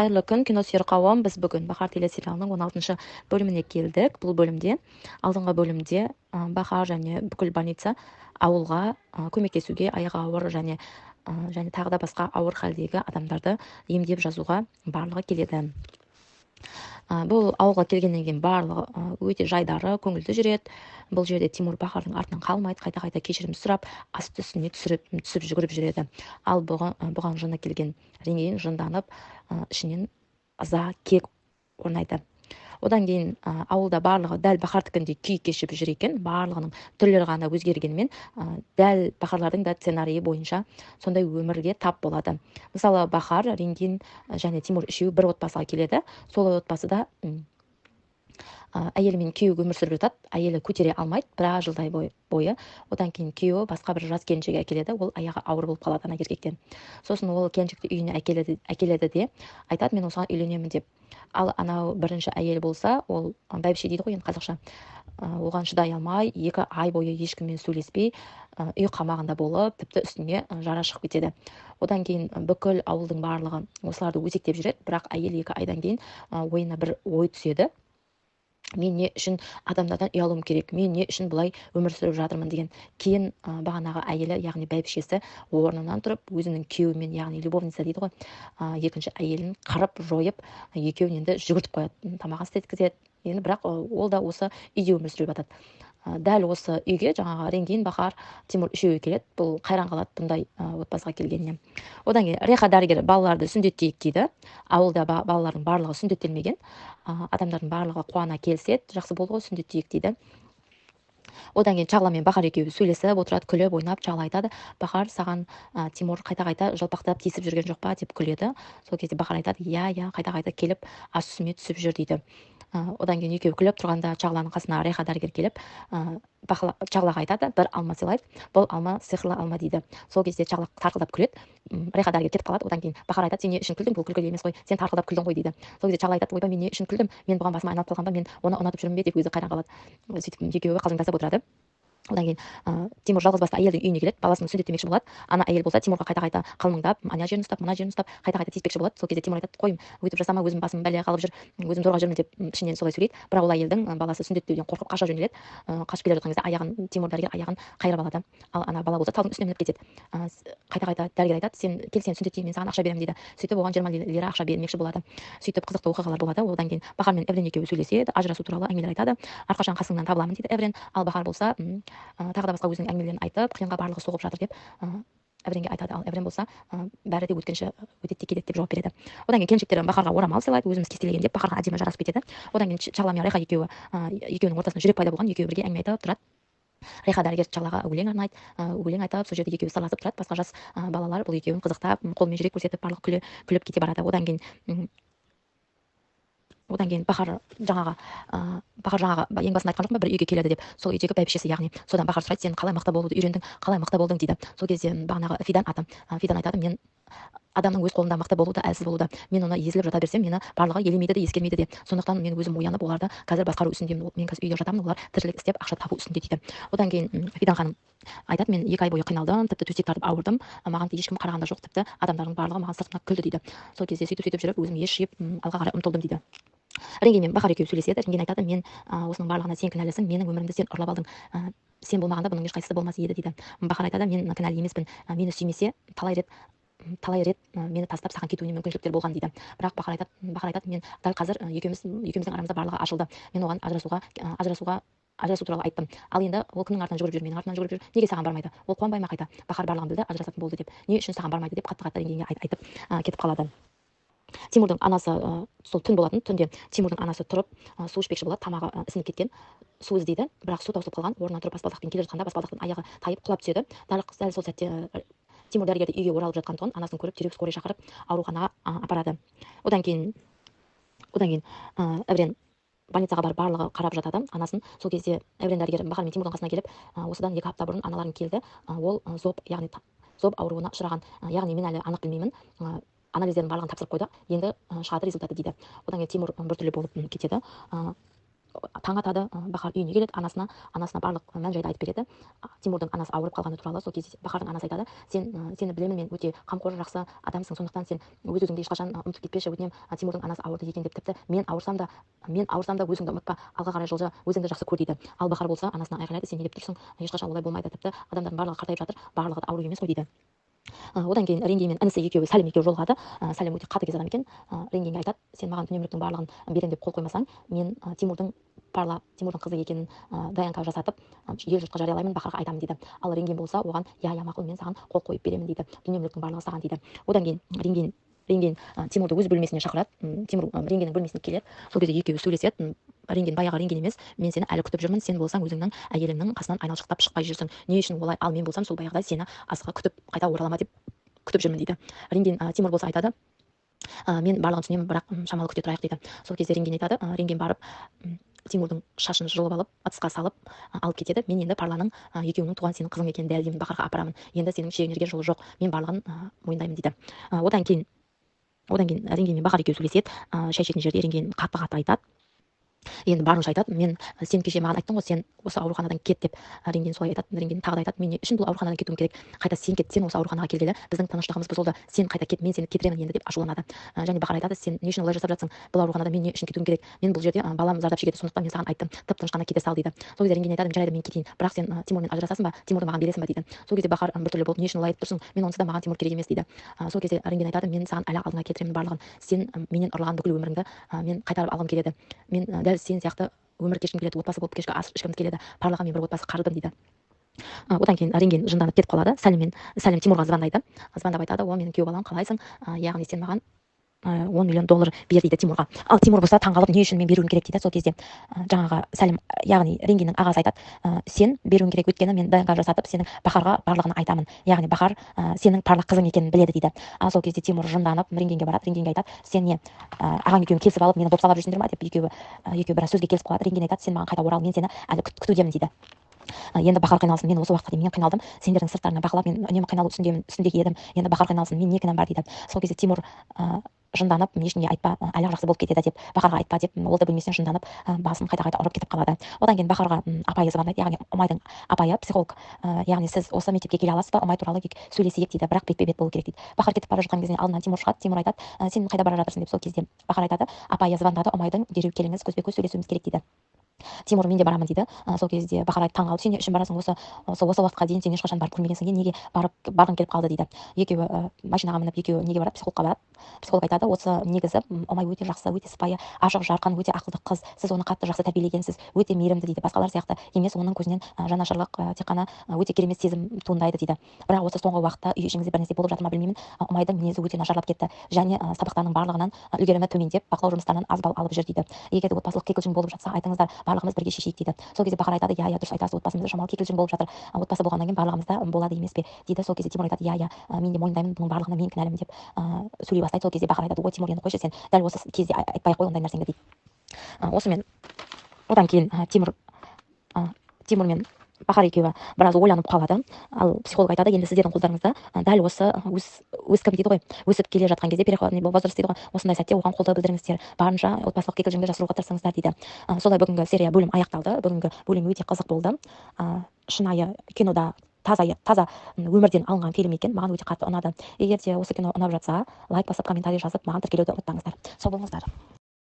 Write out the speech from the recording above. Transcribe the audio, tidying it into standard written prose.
Қайырлы күн, киносүйер қауым. Біз бүгін Бахар телесериалының 16-шы бөліміне келдік. Бұл бөлімде, алдыңғы бөлімде Бахар және бүкіл больница ауылға көмектесуге, аяғы ауыр және тағы да басқа ауыр халдегі адамдарды емдеп жазуға барлығы келеді. Бұл ауылға келгеннен кейін барлығы өте жайдары, көңілді жүреді. Бұл жерде Тимур Бахардың артынан қалмайды, қайта-қайта кешірім сұрап, асты үстіне түсіп жүгіріп жүреді. Ал бұған жыны келген реңейін жынданып, ішінен ыза, кек орнайды. Одан кейін ауылда барлығы дәл Бахардікіндей күй кешіп жүр екен. Барлығының түрлері ғана өзгергенімен, дәл Бахарлардың да сценарийі бойынша сондай өмірге тап болады. Мысалы, Бахар, Реңген және Тимур үшеуі бір отбасыға келеді. Сол отбасыда әйелі мен күйеуі өмір сүріп жатады. Әйелі көтере алмайды біраз жылдай бойы. Одан кейін күйеуі басқа бір жас келіншек әкеледі. Ол аяғы ауыр болып қалады ана еркектен. Сосын ол келіншекті үйіне әкеледі де айтады, мен осыған үйленемін деп. Ал анау бірінші әйел болса, ол бәйбіше дейді ғой енді қазақша, оған шыдай алмай 2 ай бойы ешкіммен сөйлеспей, үй қамағында болып, тіпті үстіне жара шығып кетеді. Одан кейін бүкіл ауылдың барлығы осыларды өсектеп жүреді, бірақ әйел 2 айдан кейін ойына бір ой түседі. Мен не үшін адамдардан ұялуым керек, мен не үшін бұлай өмір сүріп жатырмын деген. Кейін бағанағы әйелі, яғни бәйбішесі орнынан тұрып, өзінің күйеуімен, яғни любовница дейді ғой, екінші әйелін қырып жойып, екеуін енді жүгіртіп қояды, тамақ істеткізеді. Енді бірақ ол да осы үйде өмір сүріп жатады. Дәл осы үйге жаңағы Реңген, Бахар, Тимур үшеуі келеді. Бұл қайран қалады бұндай отбасыға келгеніне. Одан кейін Реха дәрігер балаларды сүндеттейік дейді. Ауылда балалардың барлығы сүндеттелмеген. Адамдардың барлығы қуана келіседі, жақсы болды ғой, сүндеттейік дейді. Одан кейін Чағла мен Бахар екеуі сөйлесіп отырады, күліп ойнап. Чағла айтады, Бахар, саған Тимур қайта-қайта жалпақтап тиісіп жүрген жоқ па деп күледі. Сол кезде Бахар айтады, иә, қайта-қайта келіп ас үстіме түсіп жүр дейді. Одан кейін екеуі күліп тұрғанда Чағланың қасына Реха дәрігер келіп, Чағлаға айтады, бір алма сыйлайды, бұл алма сиқырлы алма дейді. Сол кезде Чағла тарқылдап күледі, Реха дәрігер кетіп қалады. Одан кейін Бахар айтады, сен не үшін күлдің, бұл күлкі емес қой, сен тарқылдап күлдің ғой дейді. Сол кезде Чағла айтады, ойбай, мен не үшін күлдім, мен бұған басыма айналып қалған ба, мен оны ұнатып жүрмін бе деп өзі қайран қалады. Сөйтіп екеуі қалжыңдасып отырады. Одан кейін Тимур жалғызбасты әйелдің үйіне келеді, баласын сүндеттемекші болады. Ана әйел болса Тимурға қайта-қайта қылмыңдап, ана жерін ұстап, мына жерін ұстап, қайта-қайта тиіспекші болады. Сол кезде Тимур айтады, қойым, өйтіп жасама, өзім басым бәлеге қалып жүр, өзім зорға жүрмін деп ішінен солай сөйлейді. Бірақ ол әйелдің баласы сүндеттеуден қорқып қаша жөнеледі. Қашып келе жатқан кезде аяғын Тимур дәрігер аяғын қайырып алады. Ал ана бала болса талдың үстіне мініп кетеді. Қайта-қайта дәрігер айтады, сен сүндеттейін, мен саған ақша беремін дейді. Сөйтіп оған 20 лира ақша бермекші болады. Сөйтіп қызықты оқиғалар болады. Одан кейін Бахар мен Эврен екеуі сөйлеседі, ажырасу туралы әңгімелер айтады. Әрқашан қасыңнан табыламын дейді Эврен. Ал Бахар болса тағы да басқа өзінің әңгімелерін айтып, қиынға барлығы соғып жатыр деп Эвренге айтады. Ал Эврен болса бәрі де өткенше өтеді де кетеді деп жауап береді. Одан кейін келіншектер Бахарға орамал сыйлайды, өзіміз кестелеген деп Бахарға әдемі жарасып кетеді. Одан кейін Чағла мен Реха екеуінің ортасында жүрек пайда болған, екеуі бірге әңгіме айтып тұрады. Реха дәрігер Чағлаға өлең арнайды, өлең айтып, сол жерде екеуі сырласып тұрады. Басқа жас балалар бұл екеуін қызықтап, қолмен жүрек көрсетіп, барлық күліп кете барады. Одан кейін Бахар жаңағы ең басында айтқан жоқ па, бір үйге келеді деп. Сол үйдегі бәйбішесі, яғни содан Бахар сұрайды, сен қалай мықты болуды үйрендің, қалай мықты болдың дейді. Сол кезде бағанағы Фидан айтады, мен адамның өз қолында мықты болуы да әлсіз болуы да, мен оны езіліп жата берсем, мені барлығы елемейді де ескермейді де. Сондықтан мен өзім оянып, оларды қазір басқару үстіндемін. Мен қазір үйде жатамын, олар тіршілік істеп ақша табу үстінде дейді. Одан кейін Фидан ханым айтады, мен 2 ай бойы қиналдым, тіпті төсек тартып ауырдым, маған ешкім қараған да жоқ, тіпті адамдардың барлығы маған сыртынан күлді дейді. Сол кезде сөйтіп жүріп өзім ес жиып алға қарай ұмтылдым дейді. Реңген мен Бахар екеуі сөйлеседі. Реңген айтады, мен осының барлығына сен кінәлісің, менің өмірімді сен ұрлап алдың, сен болмағанда бұның ешқайсысы болмас еді дейді. Бахар айтады, мен кінәлі емеспін, мені сүймесе талай рет мені тастап саған кетуіне мүмкіншіліктер болған дейді. Бірақ Бахар айтады, мен дәл қазір екеуміздің арамызда барлығы ашылды, мен оған ажырасу туралы айттым. Ал енді ол кімнің артынан жүгіріп жүр, менің артынан жүгіріп жүр, неге саған бармайды, ол қуанбай ма қайта? Бахар барлығын білді, ажырасатын болды деп, не үшін саған бармайды деп қатты Реңгенге айтып кетіп қалады. Тимурдың анасы, сол түн болатын, түнде Тимурдың анасы тұрып су ішпекші болады, тамағы ісініп кеткен, су іздейді, бірақ су таусылып қалған. Орнынан тұрып баспалдақпен келе жатқанда баспалдақтың аяғы тайып құлап түседі. Дәл сол сәтте Тимур дәрігерді үйге оралып жатқандығын анасын көріп, дереу скорый шақырып ауруханаға апарады. Одан кейін Эврен больницаға барып барлығы қарап жатады анасын. Сол кезде Эврен дәрігер Бахар мен Тимурдың қасына келіп, осыдан 2 апта бұрын аналарың келді, ол зоб ауруына ұшыраған, яғни мен әлі анық білмеймін, анализдердің барлығын тапсырып қойдық, енді шығады результаты дейді. Одан кейін Тимур біртүрлі болып кетеді. таң атады, Бахар үйіне келеді, анасына барлық мән жайды айтып береді. Тимурдың анасы ауырып қалғаны туралы. Сол кезде Бахардың анасы айтады: сені білемін, мен өте қамқор, жақсы адамсың, сондықтан сен өз өзіңді ешқашан ұмытып кетпеші, өтінемін. Тимурдың анасы ауырды екен деп, тіпті мен ауырсам да өзіңді ұмытпа, алға қарай жылжы, өзіңді жақсы көр дейді. Ал Бахар болса анасына айғайлайды: сен не деп тұрсың, ешқашан олай болмайды, тіпті адамдардың барлығы қартайып жатыр, барлығы да ауру емес қой дейді. Одан кейін Ренги мен інісі екеуі, Сәлім екеуі жолығады. Сәлім өте қатыгез адам екен. Ренгиге айтады: сен маған дүние мүліктің барлығын беремін деп қол қоймасаң, мен Тимурдың қызы екенін ДНК жасатып ел жұртқа жариялаймын, Бахарға айтамын дейді. Ал Ренген болса оған: я мақұл, мен саған қол қойып беремін дейді, дүние мүліктің барлығы саған дейді. Одан кейін Ренген Тимурды өз бөлмесіне шақырады. Тимур Ренгеннің бөлмесіне келеді. Сол кезде екеуі сөйлеседі. Ренген баяғы Ренген емес: мен сені әлі күтіп жүрмін, сен болсаң өзіңнің әйеліңнің қасынан айналшықтап шықпай жүрсің, не үшін олай, ал мен болсам сол баяғыдай сені асыға күтіп қайта оралама деп күтіп жүрмін дейді. Тимур болса айтады: мен барлығын түсінемін, бірақ шамалы күте тұрайық дейді. Сол кезде Ренген айтады: Ренген барып Тимурдың шашын жұлып алып, ыдысқа салып алып кетеді. Мен енді Парланың екеуінің туған сенің қызың екенін дәлелдеймін, Бахарға апарамын. Енді сенің шегінерге жолы жоқ, мен барлығын мойындаймын дейді. Одан кейін Ренген мен Бахар екеуі сөйлеседі. Шай ішетін жерде Ренген қатты айтады. Енді барынша айтады: мен сен кеше маған айттың ғой, сен осы ауруханадан кет деп. Ренген солай айтады. Ренген тағы да айтады: мен не үшін бұл ауруханадан кетуім керек, қайта сен кет, сен осы ауруханаға келгелі біздің тыныштығымыз бұзылды, сен қайта кет, мен сені кетіремін енді деп ашуланады. Және Бахар айтады: сен не үшін олай жасап жатсың, бұл ауруханада мен не үшін кетуім керек, мен бұл жерде балам зардап шегеді, сондықтан мен саған айттым, тып тыныш қана кете сал дейді. Сол кезде Ренген айтады: жарайды, мен кетейін, бірақ сен Тимурмен ажырасасың ба, Тимурды маған бересің ба дейді. Сол кезде Бахар біртүрлі болып: не үшін олай айтып тұрсың, мен онсыз да маған Тимур керек емес дейді. Сол кезде Ренген айтады: мен саған әлі алдыңа келтіремін барлығын, сен менен ұрлаған бүкіл өміріңді мен қайтарып алғым келеді, мен дәл сен сияқты өмір кешкім келеді, отбасы болып кешкі ас ішкім келеді, Парлаға мен бір отбасы қардым дейді. Одан кейін Ренген жынданып кетіп қалады. Сәлім Тимурға звондайды. Звондап айтады: о, менің күйеу балам, қалайсың, яғни сен маған $10 миллион бер дейді Тимурға. Ал Тимур болса таңғалып: не үшін мен беруім керек дейді. Сол кезде жаңағы Сәлім, яғни Ренгеннің ағасы айтады: сен беруің керек, өйткені мен ДНК жасатып сенің Бахарға барлығын айтамын, яғни Бахар сенің Парлақ қызың екенін біледі дейді. Ал сол кезде Тимур жынданып Ренгенге барады. Ренгенге айтады: сен не ағаң екеуің келісіп алып мені бопсалап жүрсіңдер ма деп. Екеуі біраз сөзге келісіп қалады. Ренген айтады: сен маған қайта орал, мен сені әлі күтудемін дейді. Енді Бахар қиналсын, мен осы уақытқа дейін мен қиналдым, сендердің сырттарыңа бақылап мен үнемі қиналу үстіндегі едім, енді Бахар қиналсын, мен не кінәм бар дейді. Сол кезде Тимур жынданып: ешкімге айтпа, әлі жақсы болып кетеді деп, Бахарға айтпа деп, ол да бөлмесінен жынданып басын қайта ұрып кетіп қалады. Одан кейін Бахарға апайы звондайды, яғни Ұмайдың апайы психолог. Яғни сіз осы мектепке келе аласыз ба, Ұмай туралы сөйлесейік дейді, бірақ бетпе бет болу керек дейді. Бахар кетіп бара жатқан кезде алдынан Тимур шығады. Тимур айтады: сен қайда бара жатырсың деп. Сол кезде Бахар айтады: апайы звондады, Ұмайдың, дереу келіңіз, көзбе көз сөйлесуіміз керек дейді. Тимур: мен де барамын дейді. Сол кезде Бахар таңғалып: сен не үшін барасың, осы уақытқа дейін сен ешқашан барып көрмегенсің, неге барғың келіп қалды дейді. Екеуі машинаға мініп екеуі неге барады, психологқа барады. Психолог айтады: осы негізі Ұмай өте жақсы, өте сыпайы, ашық жарқын, өте ақылды қыз, сіз оны қатты жақсы тәрбиелегенсіз, өте мейірімді дейді, басқалар сияқты емес, оның көзінен жанашырлық, тек қана өте керемет сезім туындайды дейді. Бірақ осы соңғы уақытта үй ішіңізде бір нәрсе болып жатыр ма білмеймін, Ұмайдың мінезі өте нашарлап кетті, және сабақтарының барлығынан үлгерімі төмендеп, бақылау жұмыстарынан аз балл алып жүр дейді. егер де отбасылық кикілжің болып жатса айтыңыздар, барлығымыз бірге шешейік дейді. Сол кезде Бахар айтады: иә, дұрыс айтасыз, отбасымызда шамалы кикілжің болып жатыр, отбасы болғаннан кейін барлығымызда болады емес пе дейді. Сол кезде Тимур айтады: иә, мен де мойындаймын, бұның барлығына мен кінәлімін деп сөйлей бастайды. Сол кезде Бахар айтады: ой, Тимур, енді қойшы, сен дәл осы кезде айтпай ақ қой ондай нәрсеңді дейді. Осымен одан кейін Тимур мен Бахар екеуі біраз ойланып қалады. Ал психолог айтады: енді сіздердің қолдарыңызда дәл осы өскім дейді ғой, өсіп келе жатқан кезде, переходный возраст дейді ғой, осындай сәтте оған қолдау білдіріңіздер, барынша отбасылық кикілжіңді жасыруға тырысыңыздар дейді. Солай бүгінгі серия бөлім аяқталды. Бүгінгі бөлім өте қызық болды. Шынайы кинода таза өмірден алынған фильм екен, маған өте қатты ұнады. Егер де осы кино ұнап жатса, лайк басып, комментарий жазып, маған тіркелуді ұмытпаңыздар. Сау болыңыздар.